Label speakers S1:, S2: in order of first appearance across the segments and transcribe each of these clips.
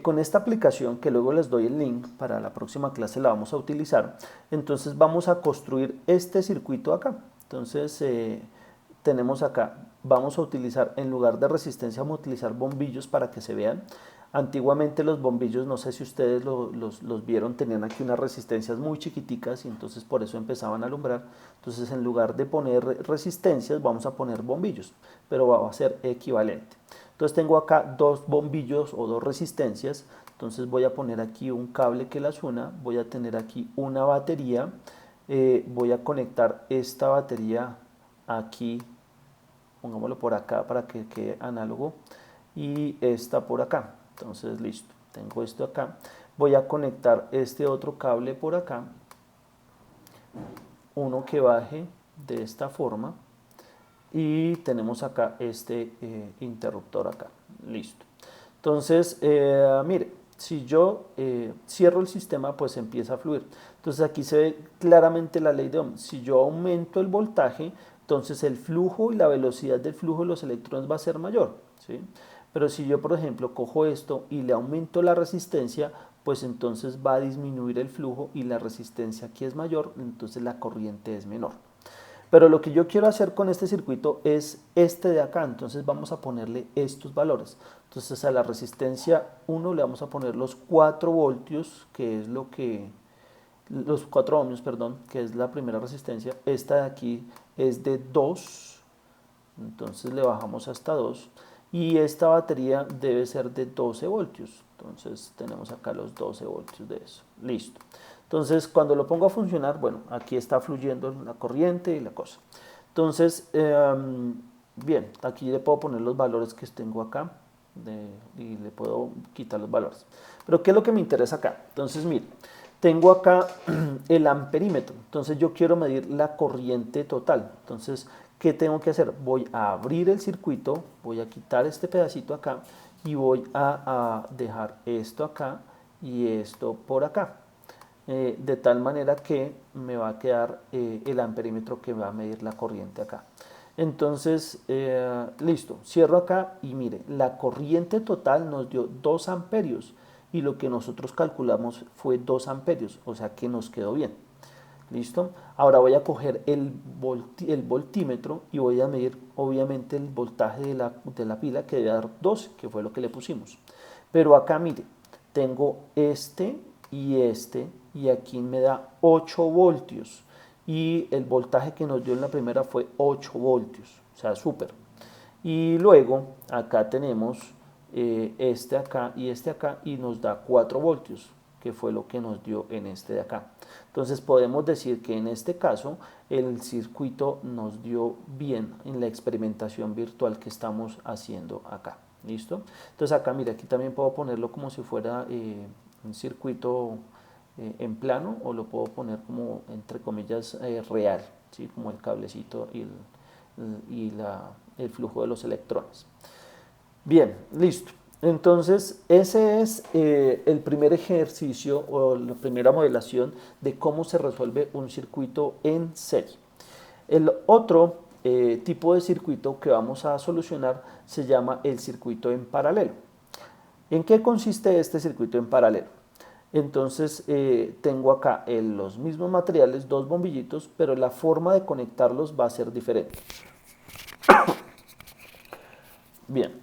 S1: Con esta aplicación, que luego les doy el link para la próxima clase, la vamos a utilizar. Entonces vamos a construir este circuito acá. Entonces tenemos acá, vamos a utilizar, en lugar de resistencia, vamos a utilizar bombillos para que se vean. Antiguamente los bombillos, no sé si ustedes los vieron, tenían aquí unas resistencias muy chiquiticas y entonces por eso empezaban a alumbrar. Entonces en lugar de poner resistencias vamos a poner bombillos, pero va a ser equivalente. Entonces tengo acá dos bombillos o dos resistencias, entonces voy a poner aquí un cable que las una, voy a tener aquí una batería, voy a conectar esta batería aquí, pongámoslo por acá para que quede análogo, y esta por acá. Entonces listo, tengo esto acá, voy a conectar este otro cable por acá, uno que baje de esta forma, y tenemos acá este interruptor acá, listo. Entonces, mire, si yo cierro el sistema, pues empieza a fluir. Entonces aquí se ve claramente la ley de Ohm. Si yo aumento el voltaje, entonces el flujo y la velocidad del flujo de los electrones va a ser mayor, ¿sí? Pero si yo, por ejemplo, cojo esto y le aumento la resistencia, pues entonces va a disminuir el flujo y la resistencia aquí es mayor, entonces la corriente es menor. Pero lo que yo quiero hacer con este circuito es este de acá, entonces vamos a ponerle estos valores. Entonces a la resistencia 1 le vamos a poner los 4 voltios, que es lo que, los 4 ohmios, perdón, que es la primera resistencia. Esta de aquí es de 2, entonces le bajamos hasta 2. Y esta batería debe ser de 12 voltios, entonces tenemos acá los 12 voltios de eso, listo. Entonces cuando lo pongo a funcionar, bueno, aquí está fluyendo la corriente y la cosa. Entonces, bien, aquí le puedo poner los valores que tengo acá y le puedo quitar los valores. Pero ¿qué es lo que me interesa acá? Entonces, mire, tengo acá el amperímetro, entonces yo quiero medir la corriente total. Entonces, ¿qué tengo que hacer? Voy a abrir el circuito, voy a quitar este pedacito acá y voy a dejar esto acá y esto por acá. De tal manera que me va a quedar el amperímetro que va a medir la corriente acá. Entonces, listo, cierro acá y mire, la corriente total nos dio 2 amperios y lo que nosotros calculamos fue 2 amperios, o sea que nos quedó bien. ¿Listo? Ahora voy a coger el voltímetro y voy a medir obviamente el voltaje de la pila, que debe dar 12, que fue lo que le pusimos. Pero acá mire, tengo este y aquí me da 8 voltios y el voltaje que nos dio en la primera fue 8 voltios, o sea, súper. Y luego acá tenemos este acá y nos da 4 voltios, que fue lo que nos dio en este de acá. Entonces podemos decir que en este caso el circuito nos dio bien en la experimentación virtual que estamos haciendo acá. ¿Listo? Entonces acá, mira, aquí también puedo ponerlo como si fuera un circuito en plano, o lo puedo poner como entre comillas real, ¿sí? Como el cablecito el flujo de los electrones. Bien, listo. Entonces, ese es el primer ejercicio o la primera modelación de cómo se resuelve un circuito en serie. El otro tipo de circuito que vamos a solucionar se llama el circuito en paralelo. ¿En qué consiste este circuito en paralelo? Entonces tengo acá los mismos materiales, dos bombillitos, pero la forma de conectarlos va a ser diferente. Bien,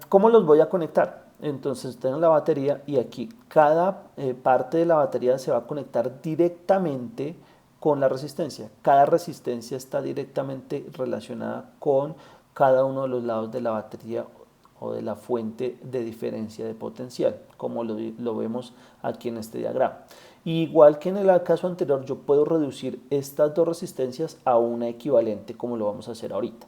S1: ¿cómo los voy a conectar? Entonces tengo la batería y aquí cada parte de la batería se va a conectar directamente con la resistencia. Cada resistencia está directamente relacionada con cada uno de los lados de la batería o de la fuente de diferencia de potencial, como lo vemos aquí en este diagrama. Igual que en el caso anterior, yo puedo reducir estas dos resistencias a una equivalente, como lo vamos a hacer ahorita.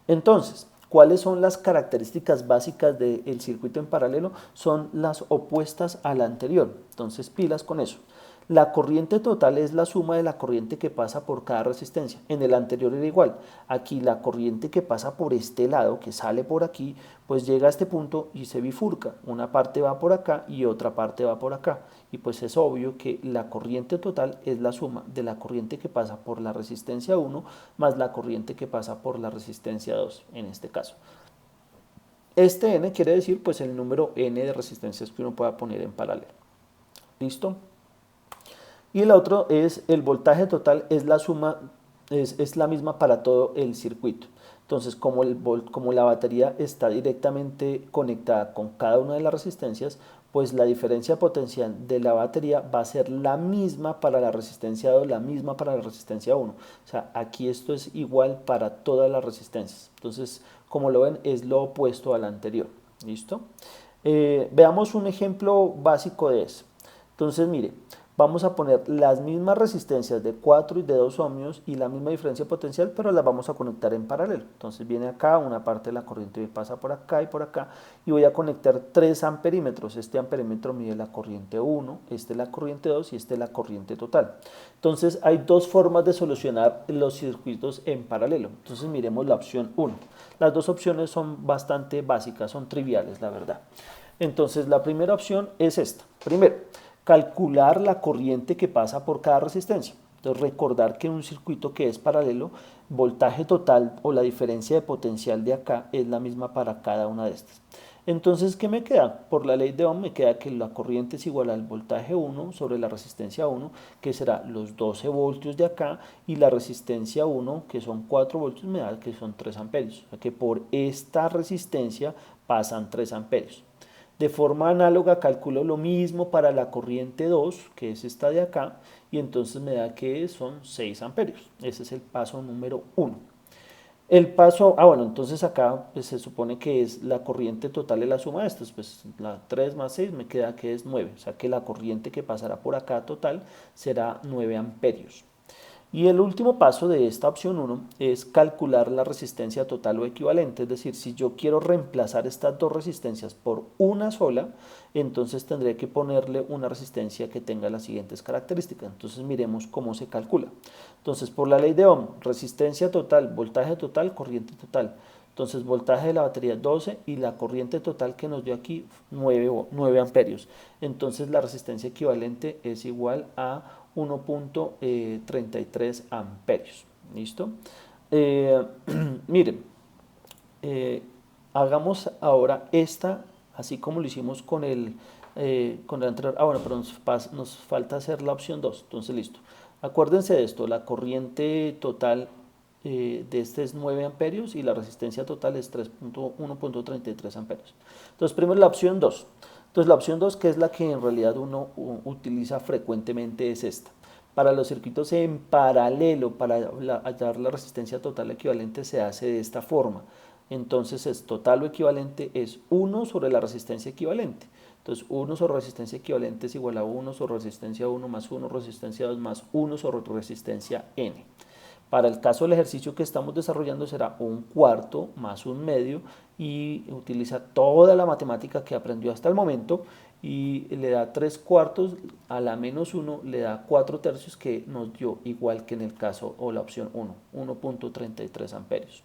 S1: Entonces, ¿cuáles son las características básicas del circuito en paralelo? Son las opuestas a la anterior. Entonces, pilas con eso. La corriente total es la suma de la corriente que pasa por cada resistencia. En el anterior era igual. Aquí la corriente que pasa por este lado, que sale por aquí, pues llega a este punto y se bifurca. Una parte va por acá y otra parte va por acá. Y pues es obvio que la corriente total es la suma de la corriente que pasa por la resistencia 1 más la corriente que pasa por la resistencia 2 en este caso. Este n quiere decir pues el número n de resistencias que uno pueda poner en paralelo. ¿Listo? Y el otro es el voltaje total, es la suma, es la misma para todo el circuito. Entonces, como la batería está directamente conectada con cada una de las resistencias, pues la diferencia potencial de la batería va a ser la misma para la resistencia 2, la misma para la resistencia 1. O sea, aquí esto es igual para todas las resistencias. Entonces, como lo ven, es lo opuesto al anterior. ¿Listo? Veamos un ejemplo básico de eso. Entonces, mire, vamos a poner las mismas resistencias de 4 y de 2 ohmios y la misma diferencia potencial, pero las vamos a conectar en paralelo. Entonces viene acá, una parte de la corriente pasa por acá y por acá, y voy a conectar 3 amperímetros. Este amperímetro mide la corriente 1, este la corriente 2 y este la corriente total. Entonces hay dos formas de solucionar los circuitos en paralelo. Entonces miremos la opción 1. Las dos opciones son bastante básicas, son triviales, la verdad. Entonces la primera opción es esta. Primero, calcular la corriente que pasa por cada resistencia. Entonces recordar que en un circuito que es paralelo, voltaje total o la diferencia de potencial de acá es la misma para cada una de estas. Entonces, ¿qué me queda? Por la ley de Ohm me queda que la corriente es igual al voltaje 1 sobre la resistencia 1, que será los 12 voltios de acá, y la resistencia 1, que son 4 voltios, me da que son 3 amperios. O sea que por esta resistencia pasan 3 amperios. De forma análoga calculo lo mismo para la corriente 2, que es esta de acá, y entonces me da que son 6 amperios. Ese es el paso número 1. El paso, bueno, entonces acá pues, se supone que es la corriente total de la suma de estos, pues la 3 más 6 me queda que es 9, o sea que la corriente que pasará por acá total será 9 amperios. Y el último paso de esta opción 1 es calcular la resistencia total o equivalente, es decir, si yo quiero reemplazar estas dos resistencias por una sola, entonces tendré que ponerle una resistencia que tenga las siguientes características. Entonces miremos cómo se calcula. Entonces por la ley de Ohm, resistencia total, voltaje total, corriente total. Entonces voltaje de la batería 12 y la corriente total que nos dio aquí 9 amperios. Entonces la resistencia equivalente es igual a 1.33 amperios. ¿Listo? Miren, eh, hagamos ahora esta, así como lo hicimos con el anterior. Bueno, pero nos falta hacer la opción 2. Entonces, listo. Acuérdense de esto, la corriente total de este es 9 amperios y la resistencia total es 1.33 amperios. Entonces, primero la opción 2. Entonces, la opción 2, que es la que en realidad uno utiliza frecuentemente, es esta. Para los circuitos en paralelo, para hallar la resistencia total equivalente, se hace de esta forma. Entonces, es total o equivalente es 1 sobre la resistencia equivalente. Entonces, 1 sobre resistencia equivalente es igual a 1 sobre resistencia 1 más 1 resistencia 2 más 1 sobre resistencia n. Para el caso del ejercicio que estamos desarrollando será un cuarto más un medio y utiliza toda la matemática que aprendió hasta el momento y le da 3 cuartos a la menos 1, le da 4 tercios que nos dio igual que en el caso o la opción 1, 1.33 amperios.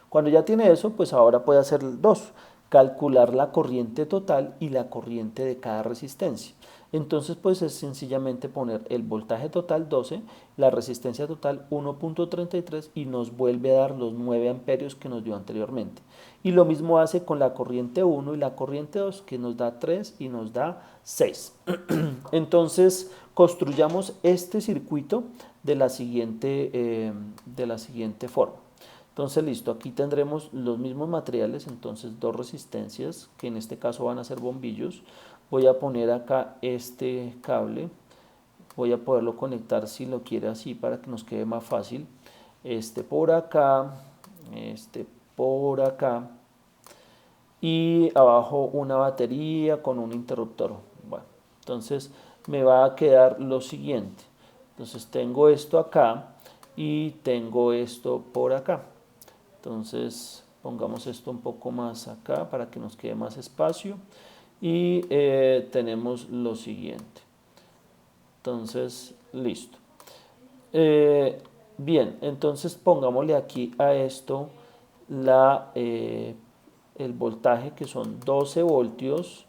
S1: Cuando ya tiene eso, pues ahora puede hacer el 2, calcular la corriente total y la corriente de cada resistencia. Entonces pues es sencillamente poner el voltaje total 12, la resistencia total 1.33 y nos vuelve a dar los 9 amperios que nos dio anteriormente. Y lo mismo hace con la corriente 1 y la corriente 2 que nos da 3 y nos da 6. Entonces construyamos este circuito de la siguiente forma. Entonces listo, aquí tendremos los mismos materiales, entonces dos resistencias que en este caso van a ser bombillos. Voy a poner acá este cable, voy a poderlo conectar si lo quiere así para que nos quede más fácil. Este por acá, este por acá y abajo una batería con un interruptor. Bueno, entonces me va a quedar lo siguiente. Entonces tengo esto acá y tengo esto por acá. Entonces pongamos esto un poco más acá para que nos quede más espacio y tenemos lo siguiente. Entonces, listo. Bien, entonces pongámosle aquí a esto el voltaje que son 12 voltios.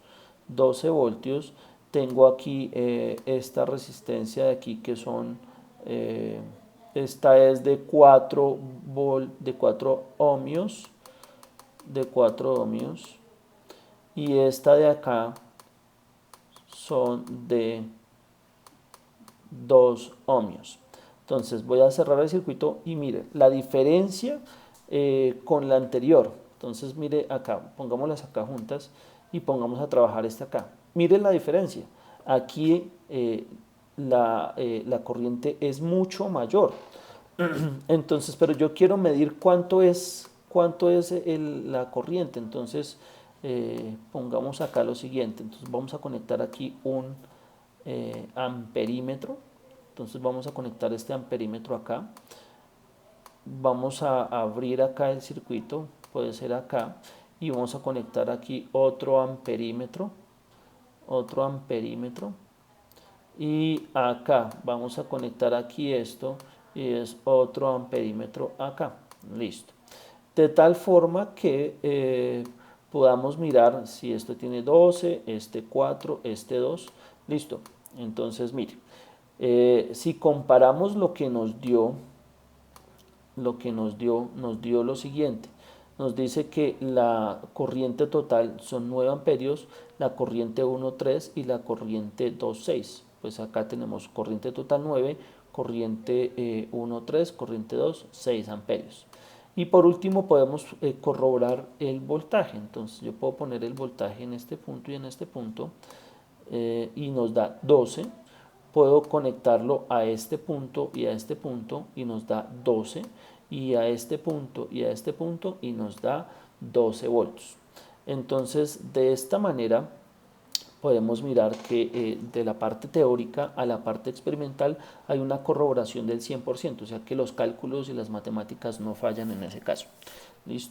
S1: 12 voltios. Tengo aquí esta resistencia de aquí que son, esta es de 4 ohmios, de 4 ohmios. y esta de acá son de 2 ohmios. Entonces voy a cerrar el circuito y mire, la diferencia con la anterior. Entonces mire acá, pongámoslas acá juntas y pongamos a trabajar esta acá. Mire la diferencia. Aquí la corriente es mucho mayor. Entonces, pero yo quiero medir cuánto es la corriente. Entonces, pongamos acá lo siguiente. Entonces, vamos a conectar aquí un amperímetro. Entonces, vamos a conectar este amperímetro acá. Vamos a abrir acá el circuito, puede ser acá, y vamos a conectar aquí otro amperímetro. Y acá vamos a conectar aquí esto y es otro amperímetro acá. Listo. De tal forma que podamos mirar si esto tiene 12, este 4, este 2. Listo. Entonces, mire, si comparamos lo que nos dio lo siguiente. Nos dice que la corriente total son 9 amperios, la corriente 1,3 y la corriente 2,6. Pues acá tenemos corriente total 9, corriente 1,3, corriente 2, 6 amperios. Y por último podemos corroborar el voltaje. Entonces yo puedo poner el voltaje en este punto y en este punto y nos da 12. Puedo conectarlo a este punto y a este punto y nos da 12, y a este punto y a este punto y nos da 12 voltios. Entonces, de esta manera podemos mirar que de la parte teórica a la parte experimental hay una corroboración del 100%, o sea que los cálculos y las matemáticas no fallan en ese caso. ¿Listo?